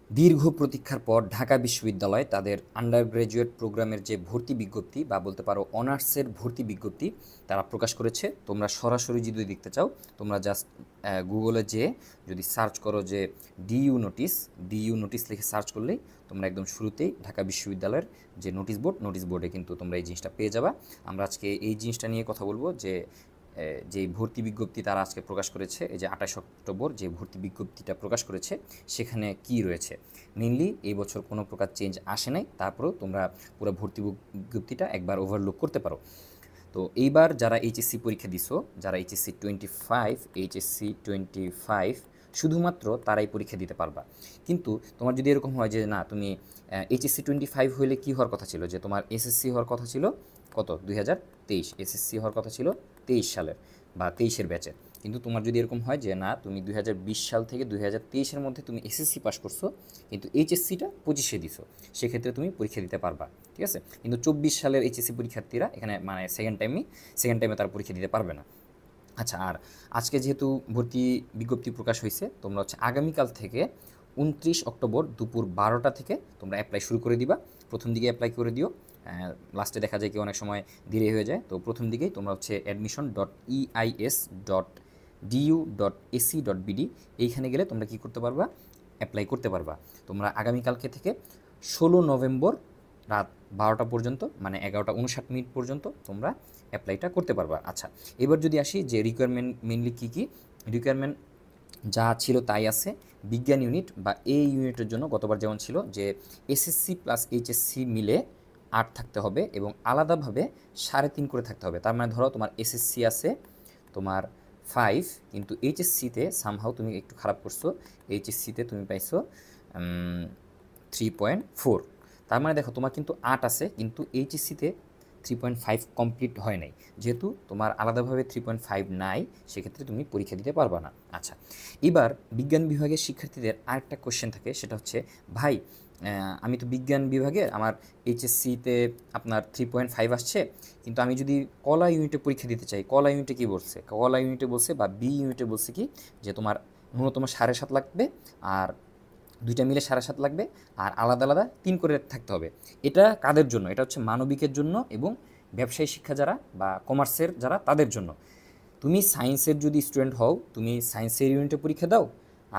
দীর্ঘ প্রতীক্ষার পর ঢাকা বিশ্ববিদ্যালয় তাদের আন্ডার গ্র্যাজুয়েট প্রোগ্রামের যে ভর্তি বিজ্ঞপ্তি বা বলতে পারো অনার্সের ভর্তি বিজ্ঞপ্তি তারা প্রকাশ করেছে। তোমরা সরাসরি যদি দেখতে চাও তোমরা জাস্ট গুগলে যেয়ে যদি সার্চ করো যে ডিইউ নোটিস লিখে সার্চ করলেই তোমরা একদম শুরুতেই ঢাকা বিশ্ববিদ্যালয়ের যে নোটিশ বোর্ডে কিন্তু তোমরা এই জিনিসটা পেয়ে যাবা। আমরা আজকে এই জিনিসটা নিয়ে কথা বলবো যে যে ভর্তি বিজ্ঞপ্তি তারা আজকে প্রকাশ করেছে, এই যে 28 অক্টোবর যে ভর্তি বিজ্ঞপ্তিটা প্রকাশ করেছে সেখানে কি রয়েছে। মেইনলি এই বছর কোনো প্রকার চেঞ্জ আসে নাই, তারপরেও তোমরা পুরো ভর্তি বিজ্ঞপ্তিটা একবার ওভারলুক করতে পারো। তো এইবার যারা এইচএসসি পরীক্ষা দিছো, যারা এইচএসসি 25 শুধুমাত্র তারাই পরীক্ষা দিতে পারবা। কিন্তু তোমার যদি এরকম হয় যে না তুমি এইচএসসি 25 হইলে কী হওয়ার কথা ছিল, যে তোমার এসএসসি হওয়ার কথা ছিল কত 2023, এসএসসি হওয়ার কথা ছিল 23 সালের বা 23-এর ব্যাচের। কিন্তু তোমার যদি এরকম হয় যে না তুমি 2020 সাল থেকে 2023-এর মধ্যে তুমি এসএসসি পাস করছো কিন্তু এইচএসসিটা 25-এ দিছো, সেক্ষেত্রে তুমি পরীক্ষা দিতে পারবা। ঠিক আছে, কিন্তু 24 সালের এইচএসসি পরীক্ষার্থীরা এখানে মানে সেকেন্ড টাইমে তারা পরীক্ষা দিতে পারবে না। আচ্ছা, আর আজকে যেহেতু ভর্তি বিজ্ঞপ্তি প্রকাশ হয়েছে, তোমরা হচ্ছে আগামীকাল থেকে 29 অক্টোবর দুপুর 12টা থেকে তোমরা অ্যাপ্লাই শুরু করে দিবা। প্রথম দিকে অ্যাপ্লাই করে দিও, লাস্টে দেখা যায় কি অনেক সময় দেরি হয়ে যায়। তো প্রথম দিকেই তোমরা হচ্ছে admission.eis.du.ac.bd এইখানে গেলে তোমরা কী করতে পারবা, অ্যাপ্লাই করতে পারবা। তোমরা আগামীকালকে থেকে 16 নভেম্বর রাত 12টা পর্যন্ত মানে 11টা 59 মিনিট পর্যন্ত তোমরা অ্যাপ্লাইটা করতে পারবা। আচ্ছা, এবার যদি আসি যে রিকোয়ারমেন্ট মেইনলি কী কী রিকোয়ারমেন্ট যা ছিল তাই আছে। বিজ্ঞান ইউনিট বা এ ইউনিটের জন্য গতবার যেমন ছিল যে এসএসসি প্লাস এইচএসসি মিলে 8 থাকতে হবে এবং আলাদাভাবে 3.5 করে থাকতে হবে। তার মানে ধরো তোমার এসএসসি আছে তোমার 5, কিন্তু এইচএসসিতে সামহাও তুমি একটু খারাপ করছো, এইচএসসিতে তুমি পাইছো 3.4। তার মানে দেখো তোমার কিন্তু 8 আছে কিন্তু এইচএসসিতে 3.5 কমপ্লিট হয় নাই। যেহেতু তোমার আলাদাভাবে 3.5 নাই, সেক্ষেত্রে তুমি পরীক্ষা দিতে পারবা না। আচ্ছা, এবার বিজ্ঞান বিভাগের শিক্ষার্থীদের আরেকটা কোশ্চেন থাকে, সেটা হচ্ছে ভাই আমি তো বিজ্ঞান বিভাগে আমার এইচএসসিতে আপনার 3.5 আসছে, কিন্তু আমি যদি কলা ইউনিটে পরীক্ষা দিতে চাই, কলা ইউনিটে কী বলছে, কলা ইউনিটে বলছে বা বি ইউনিটে বলছে কি যে তোমার ন্যূনতম 7.5 লাগবে, আর দুইটা মিলে 7.5 লাগবে, আর আলাদা আলাদা 3 করে থাকতে হবে। এটা কাদের জন্য? এটা হচ্ছে মানবিকের জন্য এবং ব্যবসায়ী শিক্ষা যারা বা কমার্সের যারা তাদের জন্য। তুমি সায়েন্সের যদি স্টুডেন্ট হও, তুমি সায়েন্সের ইউনিটে পরীক্ষা দাও,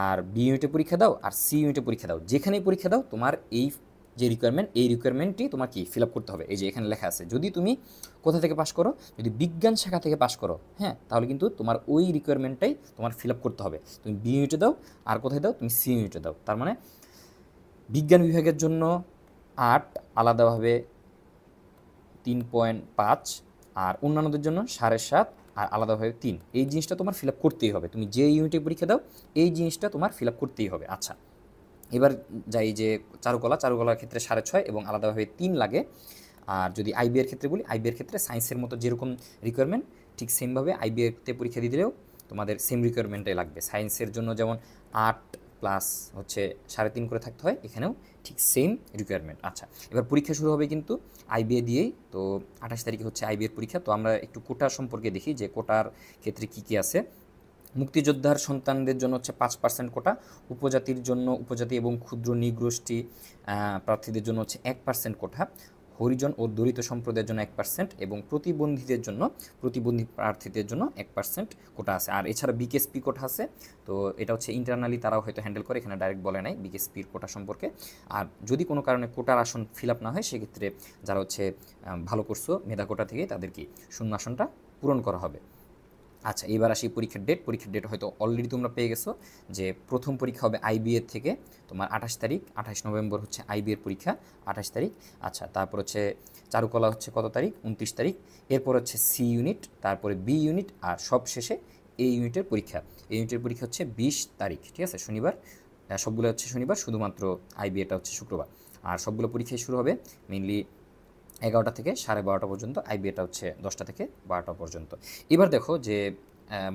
আর বি ইউনিটে পরীক্ষা দাও, আর সি ইউনিটে পরীক্ষা দাও, যেখানেই পরীক্ষা দাও তোমার এই যে রিকোয়ারমেন্ট, এই রিকোয়ারমেন্টটি তোমার কি ফিল আপ করতে হবে। এই যে এখানে লেখা আছে, যদি তুমি কোথা থেকে পাশ করো, যদি বিজ্ঞান শাখা থেকে পাশ করো, হ্যাঁ, তাহলে কিন্তু তোমার ওই রিকোয়ারমেন্টটাই তোমার ফিল আপ করতে হবে। তুমি বি ইউনিটে দাও, আর কোথায় দাও, তুমি সি ইউনিটে দাও। তার মানে বিজ্ঞান বিভাগের জন্য 8 আলাদাভাবে 3.5, আর অন্যান্যদের জন্য 7.5 আর আলাদাভাবে 3। এই জিনিসটা তোমার ফিল আপ করতেই হবে। তুমি যে ইউনিটে পরীক্ষা দাও এই জিনিসটা তোমার ফিল আপ করতেই হবে। আচ্ছা, এবার যাই যে চারুকলার ক্ষেত্রে 6.5 এবং আলাদাভাবে 3 লাগে। আর যদি আইবিএর ক্ষেত্রে বলি, আইবিএর ক্ষেত্রে সায়েন্সের মতো যেরকম রিকোয়ারমেন্ট ঠিক সেমভাবে আইবিএতে পরীক্ষা দিয়ে দিলেও তোমাদের সেম রিকোয়ারমেন্টটাই লাগবে। সায়েন্সের জন্য যেমন 8 প্লাস হচ্ছে 3.5 করে থাকতে হয়, এখানেও ঠিক সেম রিকোয়ারমেন্ট। আচ্ছা, এবার পরীক্ষা শুরু হবে কিন্তু আইবিএ দিয়েই। তো 28 তারিখে হচ্ছে আইবিএর পরীক্ষা। তো আমরা একটু কোটা সম্পর্কে দেখি যে কোটার ক্ষেত্রে কী কী আছে। মুক্তিযোদ্ধার সন্তানদের জন্য হচ্ছে 5% কোটা, উপজাতির জন্য উপজাতি এবং ক্ষুদ্র নৃগোষ্ঠী প্রার্থীদের জন্য হচ্ছে 1% কোটা, হরিজন ও দলিত সম্প্রদায়ের জন্য 1% এবং প্রতিবন্ধী প্রার্থীদের জন্য 1% কোটা আছে। আর এছাড়া বিকেএসপি কোটা আছে। তো এটা হচ্ছে ইন্টারনালি তারাও হয়তো হ্যান্ডেল করে, এখানে ডাইরেক্ট বলে নাই বিকেএসপির কোটা সম্পর্কে। আর যদি কোনো কারণে কোটার আসন ফিল আপ না হয়, সেক্ষেত্রে যারা হচ্ছে ভালো করছো মেধা কোটা থেকে তাদের কি শূন্য আসনটা পূরণ করা হবে। আচ্ছা, এবার আসি পরীক্ষার ডেট হয়তো অলরেডি তোমরা পেয়ে গেছো যে প্রথম পরীক্ষা হবে আইবিএর থেকে তোমার 28 তারিখ, 28 নভেম্বর হচ্ছে আইবিএর পরীক্ষা, 28 তারিখ। আচ্ছা, তারপর হচ্ছে চারুকলা হচ্ছে কত তারিখ, 29 তারিখ। এরপর হচ্ছে সি ইউনিট, তারপরে বি ইউনিট, আর সব শেষে এই ইউনিটের পরীক্ষা। এই ইউনিটের পরীক্ষা হচ্ছে 20 তারিখ, ঠিক আছে, শনিবার। সবগুলো হচ্ছে শনিবার, শুধুমাত্র আইবিএটা হচ্ছে শুক্রবার। আর সবগুলো পরীক্ষাই শুরু হবে মেইনলি 11টা থেকে 12:30 পর্যন্ত, আইবিএটা হচ্ছে 10টা থেকে 12টা পর্যন্ত। এবার দেখো যে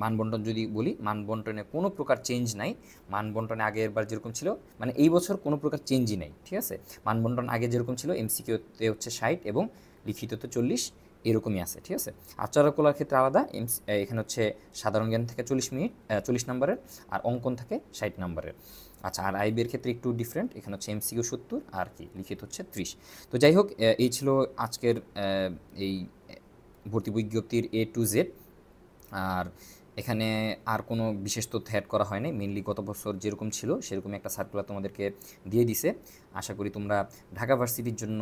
মানবন্টন যদি বলি, মানবন্টনে কোনো প্রকার চেঞ্জ নাই। মানবন্টনে আগেরবার যেরকম ছিল, মানে এই বছর কোনো প্রকার চেঞ্জই নেই, ঠিক আছে। মানবন্টন আগে যেরকম ছিল, এমসিকিউতে হচ্ছে 60 এবং লিখিততে 40, এরকমই আছে, ঠিক আছে। আর চারুকলার ক্ষেত্রে আলাদা, এখানে হচ্ছে সাধারণ জ্ঞান থেকে 40 নম্বরের, আর অঙ্কন থাকে 60 নম্বরের। আচ্ছা, আর আইবির ক্ষেত্রে একটু ডিফারেন্ট, এখানে হচ্ছে এমসিকিউ 70 আর কি লিখিত হচ্ছে 30। তো যাই হোক, এই ছিল আজকের এই ভর্তি বিজ্ঞপ্তির এ টু জেড। আর এখানে আর কোনো বিশেষ তথ্য অ্যাড করা হয়নি, মেনলি গত বছর যেরকম ছিল সেরকমই একটা সার্কুলার তোমাদেরকে দিয়ে দিছে। আশা করি তোমরা ঢাকা ভার্সিটির জন্য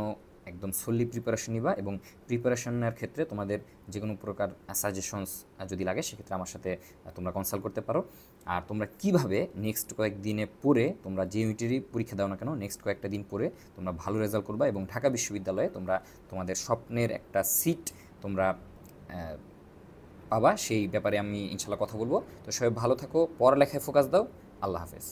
একদম সোললি প্রিপারেশন নিবা, এবং প্রিপারেশনের ক্ষেত্রে তোমাদের যে কোনো প্রকার সাজেশনস যদি লাগে সেক্ষেত্রে আমার সাথে তোমরা কনসাল্ট করতে পারো। আর তোমরা কিভাবে নেক্সট কয়েকদিনে পড়ে তোমরা যে ইউনিটেরই পরীক্ষা দাও না কেন, নেক্সট কয়েকটা দিন পরে তোমরা ভালো রেজাল্ট করবা এবং ঢাকা বিশ্ববিদ্যালয়ে তোমরা তোমাদের স্বপ্নের একটা সিট তোমরা পাবা, সেই ব্যাপারে আমি ইনশাল্লাহ কথা বলবো। তো সবাই ভালো থাকো, পড়ালেখায় ফোকাস দাও। আল্লাহ হাফেজ।